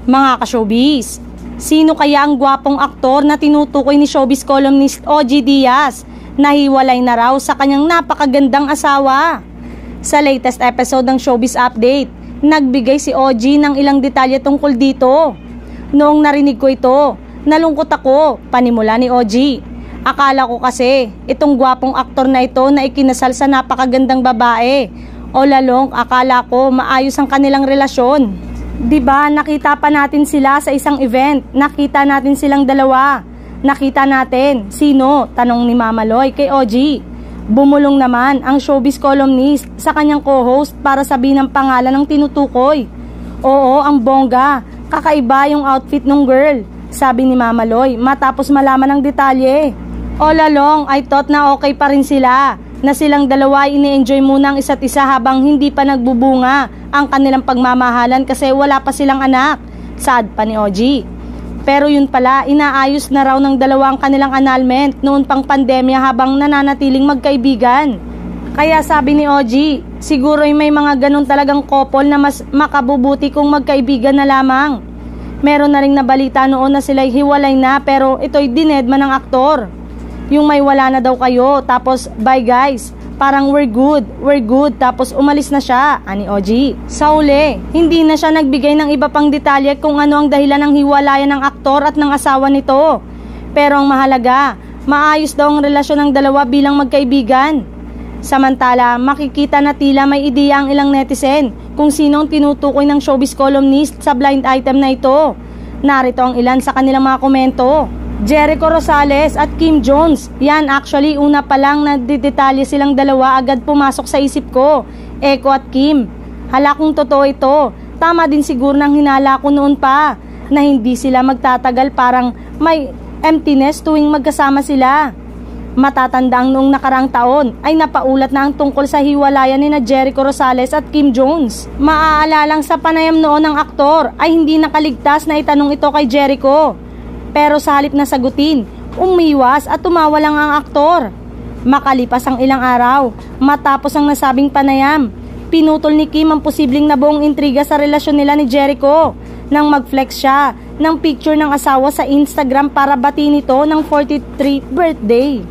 Mga ka-showbiz, sino kaya ang gwapong aktor na tinutukoy ni showbiz columnist OG Diaz na hiwalay na raw sa kanyang napakagandang asawa? Sa latest episode ng Showbiz Update, nagbigay si OG ng ilang detalye tungkol dito. Noong narinig ko ito, nalungkot ako, panimula ni OG. Akala ko kasi itong gwapong aktor na ito na ikinasal sa napakagandang babae. O lalong akala ko maayos ang kanilang relasyon. Diba nakita pa natin sila sa isang event, nakita natin silang dalawa. Nakita natin, sino? Tanong ni Mama Loy kay OG. Bumulong naman ang showbiz columnist sa kanyang co-host para sabihin ang pangalan ng tinutukoy. Oo, ang bongga, kakaiba yung outfit ng girl, sabi ni Mama Loy matapos malaman ang detalye. All along, I thought na okay pa rin sila, na silang dalawa ini-enjoy muna ang isa't isa habang hindi pa nagbubunga ang kanilang pagmamahalan kasi wala pa silang anak, sad pa ni OG. Pero yun pala, inaayos na raw ng dalawa ang kanilang annulment noon pang pandemya habang nananatiling magkaibigan. Kaya sabi ni OG, siguro may mga ganun talagang couple na mas makabubuti kung magkaibigan na lamang. Meron na ring nabalita noon na sila'y hiwalay na pero ito'y dinedma ng aktor. Yung may wala na daw kayo, tapos bye guys, parang we're good, tapos umalis na siya, ani OG. Sa uli, hindi na siya nagbigay ng iba pang detalye kung ano ang dahilan ng hiwalayan ng aktor at ng asawa nito. Pero ang mahalaga, maayos daw ang relasyon ng dalawa bilang magkaibigan. Samantala, makikita na tila may ideya ang ilang netizen kung sino ang tinutukoy ng showbiz columnist sa blind item na ito. Narito ang ilan sa kanilang mga komento. Jericho Rosales at Kim Jones. Yan, actually, una pa lang na detalye silang dalawa agad pumasok sa isip ko. Eko at Kim. Hala kung totoo ito. Tama din siguro ng hinala ko noon pa na hindi sila magtatagal, parang may emptiness tuwing magkasama sila. Matatandang noong nakarang taon ay napaulat na ang tungkol sa hiwalayan ni na Jericho Rosales at Kim Jones. Maaalalang sa panayam noon ng aktor ay hindi nakaligtas na itanong ito kay Jericho. Pero sa halip na sagutin, umiwas at tumawa lang ang aktor. Makalipas ang ilang araw, matapos ang nasabing panayam, pinutol ni Kim ang posibleng nabuong intriga sa relasyon nila ni Jericho nang mag-flex siya ng picture ng asawa sa Instagram para batiin ito ng 43th birthday.